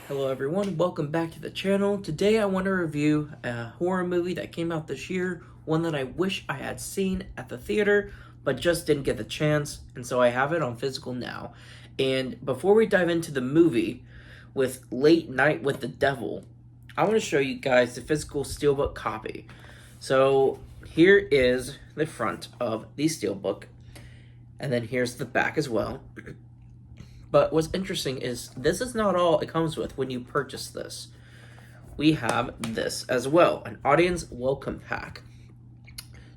Hello everyone, welcome back to the channel. Today I want to review a horror movie that came out this year, one that I wish I had seen at the theater, but just didn't get the chance, and so I have it on physical now. And before we dive into the movie with Late Night with the Devil, I want to show you guys the physical steelbook copy. So here is the front of the steelbook, and then here's the back as well. But what's interesting is this is not all it comes with when you purchase this. We have this as well, an audience welcome pack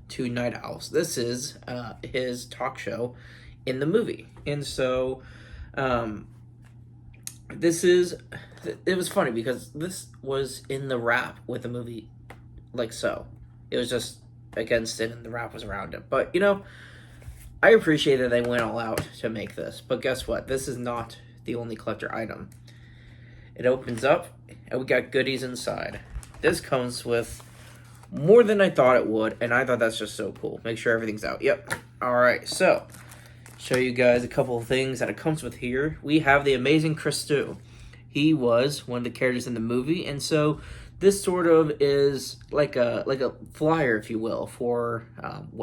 to Night Owls. This is his talk show in the movie. And so it was funny because this was in the wrap with the movie like so. It was just against it and the wrap was around it. But I appreciate that they went all out to make this, but guess what? This is not the only collector item. It opens up, and we got goodies inside. This comes with more than I thought it would, and I thought that's just so cool. Make sure everything's out. Yep. All right, so show you guys a couple of things that it comes with here. We have the amazing Christou. He was one of the characters in the movie, and so this sort of is like a flyer, if you will, for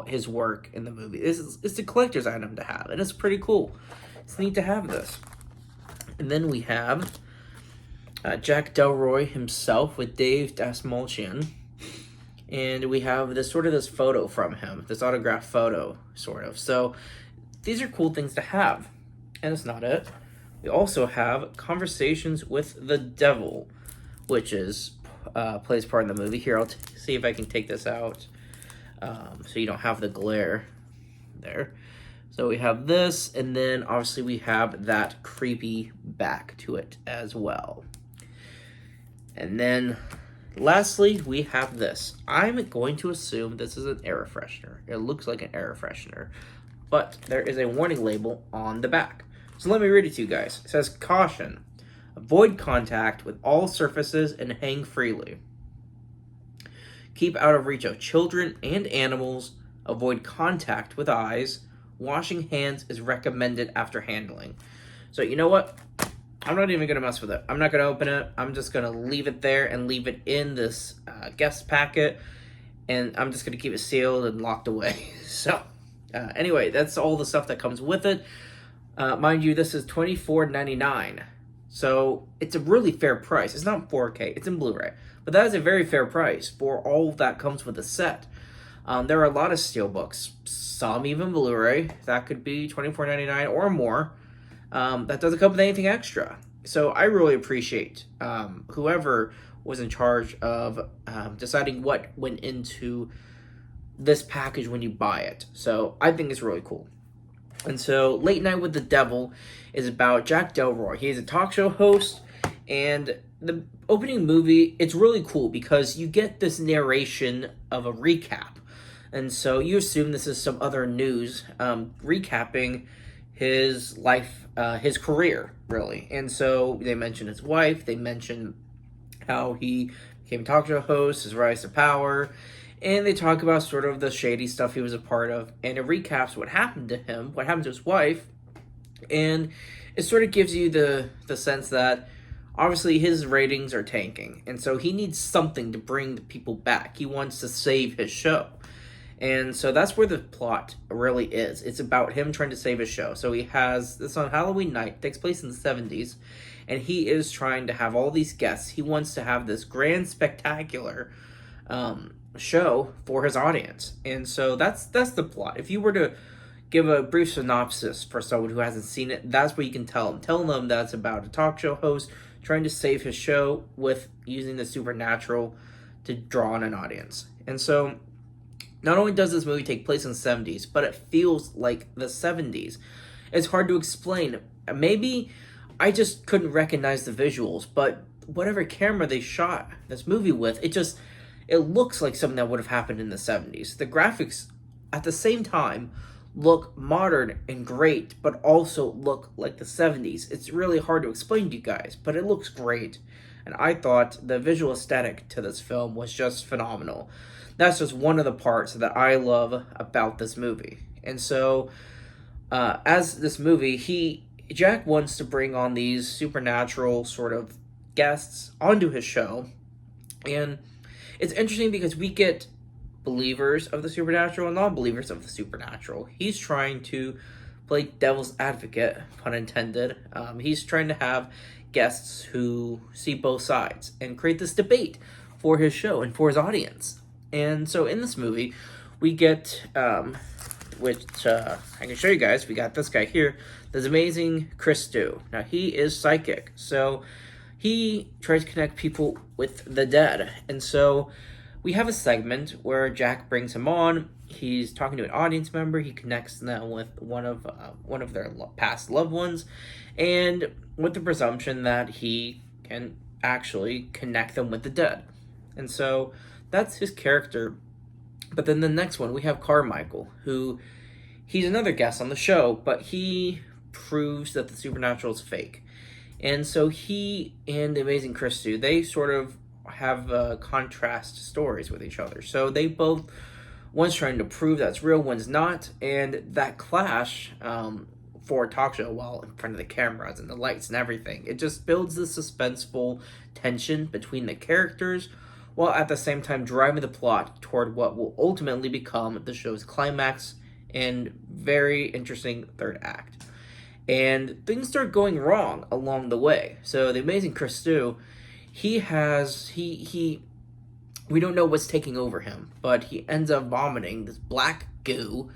his work in the movie. It's a collector's item to have, and it's pretty cool. It's neat to have this. And then we have Jack Delroy himself with Dave Dastmalchian. And we have this photo from him, this autographed photo, sort of. So these are cool things to have. And it's not it. We also have Conversations with the Devil, which is plays part in the movie. Here, I'll see if I can take this out so you don't have the glare there. So we have this, and then obviously we have that creepy back to it as well. And then lastly, we have this. I'm going to assume this is an air freshener. It looks like an air freshener, but there is a warning label on the back. So let me read it to you guys. It says, "Caution. Avoid contact with all surfaces and hang freely. Keep out of reach of children and animals. Avoid contact with eyes. Washing hands is recommended after handling." So you know what? I'm not even going to mess with it. I'm not going to open it. I'm just going to leave it there and leave it in this guest packet. And I'm just going to keep it sealed and locked away. So anyway, that's all the stuff that comes with it. Mind you, this is $24.99. So it's a really fair price. It's not 4K, it's in Blu-ray. But that is a very fair price for all that comes with the set. There are a lot of steelbooks, some even Blu-ray. That could be $24.99 or more. That doesn't come with anything extra. So I really appreciate whoever was in charge of deciding what went into this package when you buy it. So I think it's really cool. And so Late Night with the Devil is about Jack Delroy. He's a talk show host, and the opening movie, it's really cool because you get this narration of a recap. And so you assume this is some other news recapping his life, his career, really. And so they mention his wife, they mention how he became a talk show host, his rise to power, and they talk about sort of the shady stuff he was a part of, and it recaps what happened to him, what happened to his wife, and it sort of gives you the sense that obviously his ratings are tanking, and so he needs something to bring the people back. He wants to save his show. And so that's where the plot really is. It's about him trying to save his show. So he has this on Halloween night, takes place in the 70s, and he is trying to have all these guests. He wants to have this grand, spectacular show for his audience. And so that's the plot. If you were to give a brief synopsis for someone who hasn't seen it, that's what you can tell them. Tell them that's about a talk show host trying to save his show with using the supernatural to draw on an audience. And so not only does this movie take place in the 70s, but it feels like the 70s. It's hard to explain. Maybe I just couldn't recognize the visuals, but whatever camera they shot this movie with, it looks like something that would have happened in the 70s. The graphics, at the same time, look modern and great, but also look like the 70s. It's really hard to explain to you guys, but it looks great. And I thought the visual aesthetic to this film was just phenomenal. That's just one of the parts that I love about this movie. And so, as this movie, Jack wants to bring on these supernatural sort of guests onto his show. And it's interesting because we get believers of the supernatural and non-believers of the supernatural. He's trying to play devil's advocate, pun intended. He's trying to have guests who see both sides and create this debate for his show and for his audience. And so in this movie, we get, which I can show you guys, we got this guy here, this amazing Chris Stew. Now, he is psychic, so he tries to connect people with the dead. And so we have a segment where Jack brings him on. He's talking to an audience member. He connects them with one of their past loved ones, and with the presumption that he can actually connect them with the dead. And so that's his character. But then the next one, we have Carmichael, who he's another guest on the show, but he proves that the supernatural is fake. And so he and the amazing Chris Stew, they sort of have contrast stories with each other. So they both, one's trying to prove that's real, one's not, and that clash for a talk show while in front of the cameras and the lights and everything, it just builds this suspenseful tension between the characters, while at the same time driving the plot toward what will ultimately become the show's climax and very interesting third act. And things start going wrong along the way. So the amazing Chris Stew, he we don't know what's taking over him, but he ends up vomiting this black goo.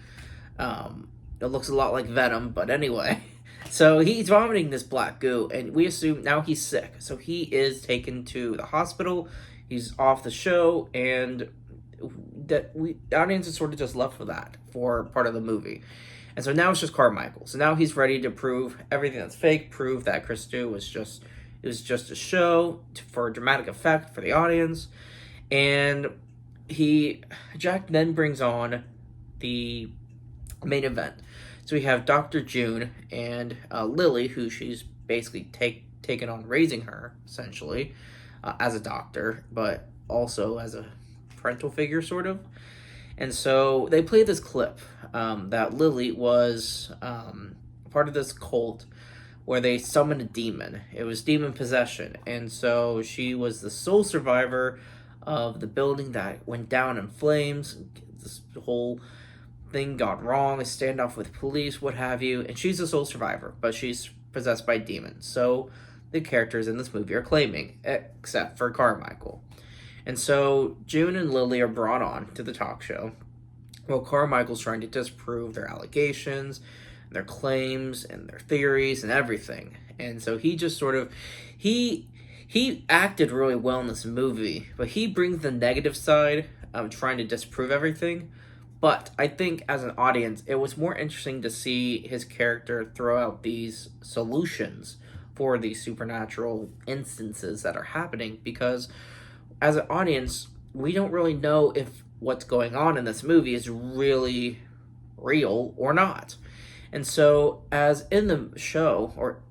It looks a lot like venom, but anyway. So he's vomiting this black goo, and we assume now he's sick. So he is taken to the hospital. He's off the show, and the audience is sort of just left with that for part of the movie. And so now it's just Carmichael. So now he's ready to prove everything that's fake, prove that Chris Stew was just a show for dramatic effect for the audience. And Jack then brings on the main event. So we have Dr. June and Lily, who she's basically taken on raising her, essentially, as a doctor, but also as a parental figure, sort of. And so they play this clip that Lily was part of this cult where they summoned a demon. It was demon possession. And so she was the sole survivor of the building that went down in flames. This whole thing got wrong, a standoff with police, what have you. And she's the sole survivor, but she's possessed by demons. So the characters in this movie are claiming, except for Carmichael. And so June and Lily are brought on to the talk show while Carmichael's trying to disprove their allegations, their claims, and their theories and everything. And so he just sort of, he acted really well in this movie, but he brings the negative side of trying to disprove everything. But I think as an audience, it was more interesting to see his character throw out these solutions for these supernatural instances that are happening, because as an audience, we don't really know if what's going on in this movie is really real or not. And so, as in the show, or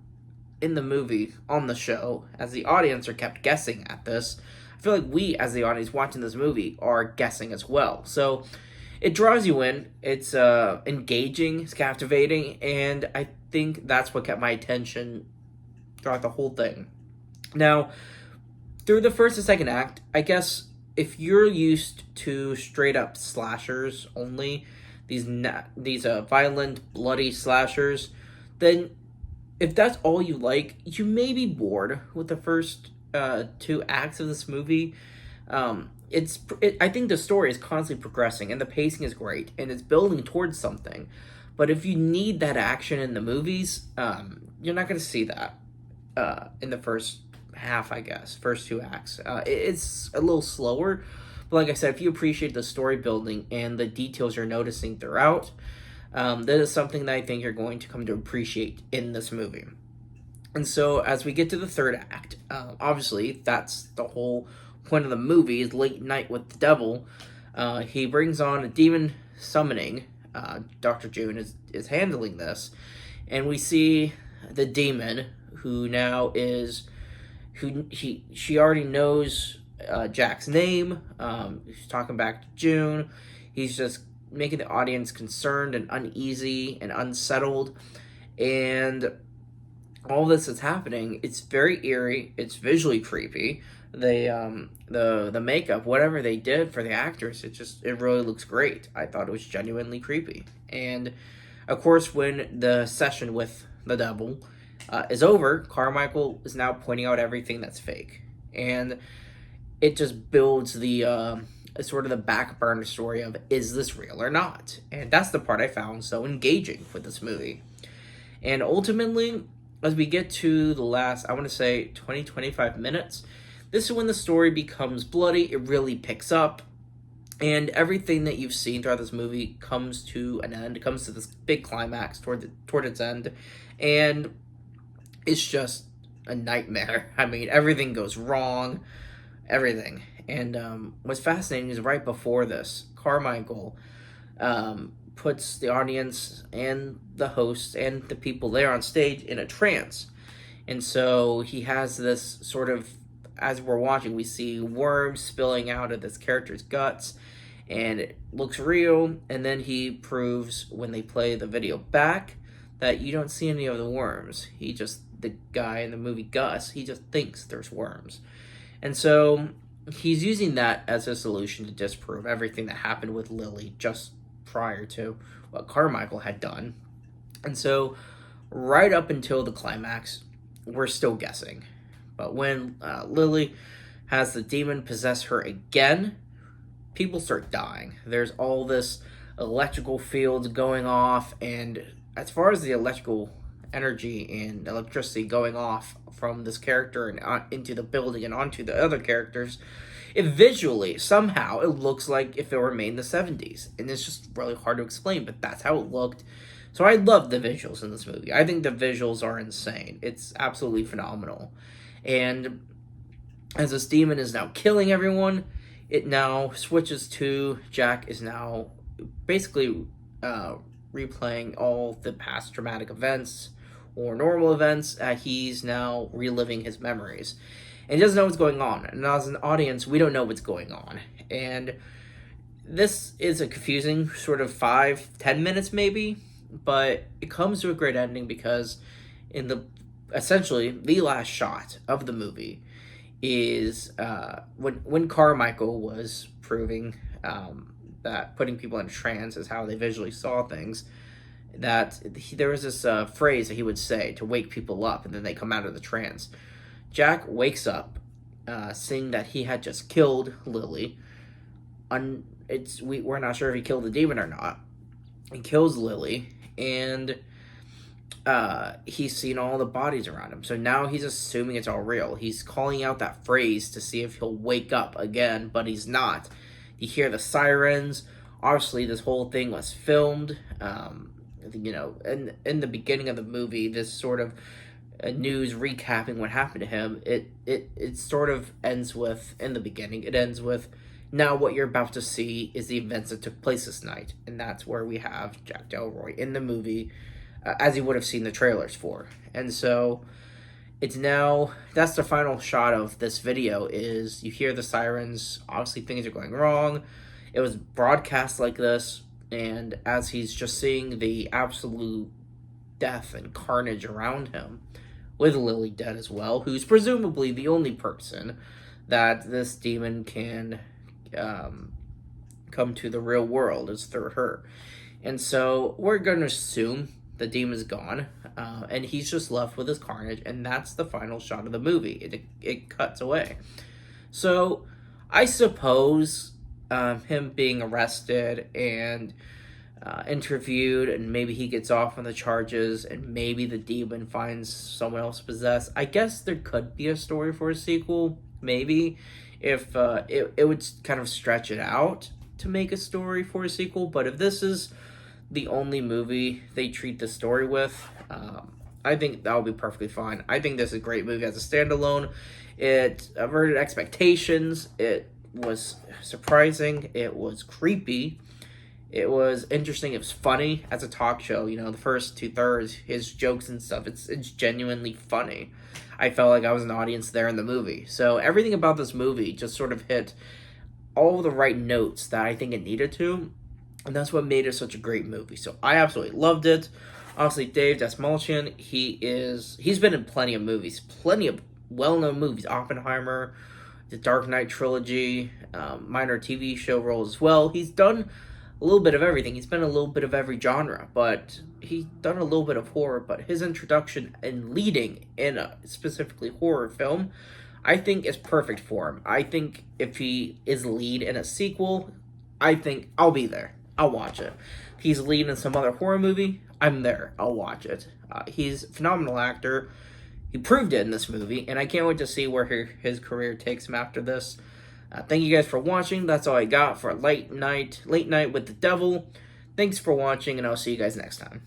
in the movie, on the show, as the audience are kept guessing at this, I feel like we, as the audience watching this movie, are guessing as well. So, it draws you in, it's engaging, it's captivating, and I think that's what kept my attention throughout the whole thing. Now, through the first and second act, I guess if you're used to straight up slashers only, these violent, bloody slashers, then if that's all you like, you may be bored with the first two acts of this movie. I think the story is constantly progressing, and the pacing is great, and it's building towards something. But if you need that action in the movies, you're not going to see that in the first half, I guess, first two acts. It's a little slower, but like I said, if you appreciate the story building and the details you're noticing throughout, that is something that I think you're going to come to appreciate in this movie. And so as we get to the third act, obviously that's the whole point of the movie, is Late Night with the Devil. He brings on a demon summoning. Dr. June is handling this, and we see the demon, who now is, she already knows Jack's name. He's talking back to June. He's just making the audience concerned and uneasy and unsettled. And all this is happening, it's very eerie. It's visually creepy. The makeup, whatever they did for the actors, it really looks great. I thought it was genuinely creepy. And of course, when the session with the devil is over, Carmichael is now pointing out everything that's fake, and it just builds the sort of the back burner story of, is this real or not? And that's the part I found so engaging with this movie. And ultimately, as we get to the last, I want to say 20-25 minutes, this is when the story becomes bloody. It really picks up. And everything that you've seen throughout this movie comes to an end. It comes to this big climax toward its end. And it's just a nightmare. I mean, everything goes wrong. Everything. And what's fascinating is right before this, Carmichael puts the audience and the host and the people there on stage in a trance. And so he has this sort of, as we're watching, we see worms spilling out of this character's guts, and it looks real. And then he proves, when they play the video back, that you don't see any of the worms. The guy in the movie, Gus, he just thinks there's worms. And so he's using that as a solution to disprove everything that happened with Lily just prior to what Carmichael had done. And so right up until the climax, we're still guessing. But when Lily has the demon possess her again, people start dying. There's all this electrical fields going off, and as far as the electrical energy and electricity going off from this character and into the building and onto the other characters, it visually, somehow, it looks like if it were made in the 70s. And it's just really hard to explain, but that's how it looked. So I love the visuals in this movie. I think the visuals are insane. It's absolutely phenomenal. And as this demon is now killing everyone, it now switches to Jack is now basically replaying all the past traumatic events or normal events. He's now reliving his memories. And he doesn't know what's going on. And as an audience, we don't know what's going on. And this is a confusing sort of 5-10 minutes maybe, but it comes to a great ending because essentially the last shot of the movie is when Carmichael was proving that putting people in trance is how they visually saw things, that there was this phrase that he would say to wake people up, and then they come out of the trance. Jack wakes up, seeing that he had just killed Lily. We're not sure if he killed the demon or not. He kills Lily, and he's seen all the bodies around him. So now he's assuming it's all real. He's calling out that phrase to see if he'll wake up again, but he's not. You hear the sirens. Obviously, this whole thing was filmed. In the beginning of the movie, this sort of news recapping what happened to him, it sort of ends with, in the beginning, it ends with, now what you're about to see is the events that took place this night. And that's where we have Jack Delroy in the movie, as he would have seen the trailers for. And so it's now, that's the final shot of this video, is you hear the sirens. Obviously things are going wrong. It was broadcast like this, and as he's just seeing the absolute death and carnage around him, with Lily dead as well, who's presumably the only person that this demon can come to the real world, is through her. And so we're going to assume the demon's gone, and he's just left with his carnage, and that's the final shot of the movie. It cuts away. So I suppose him being arrested and interviewed, and maybe he gets off on the charges, and maybe the demon finds someone else possessed. I guess there could be a story for a sequel, maybe, if it would kind of stretch it out to make a story for a sequel. But if this is the only movie they treat the story with, I think that would be perfectly fine. I think this is a great movie as a standalone. It averted expectations. It was surprising. It was creepy. It was interesting. It was funny as a talk show. The first 2/3, his jokes and stuff, it's genuinely funny. I felt like I was an audience there in the movie. So everything about this movie just sort of hit all the right notes that I think it needed to. And that's what made it such a great movie. So I absolutely loved it. Honestly, Dave Dastmalchian, he's been in plenty of movies, plenty of well-known movies. Oppenheimer, the Dark Knight trilogy, minor TV show roles as well. He's done a little bit of everything. He's been a little bit of every genre, but he's done a little bit of horror. But his introduction and leading in a specifically horror film, I think is perfect for him. I think if he is lead in a sequel, I think I'll be there. I'll watch it. If he's lead in some other horror movie, I'm there. I'll watch it. He's a phenomenal actor. He proved it in this movie, and I can't wait to see where his career takes him after this. Thank you guys for watching. That's all I got for Late Night with the Devil. Thanks for watching, and I'll see you guys next time.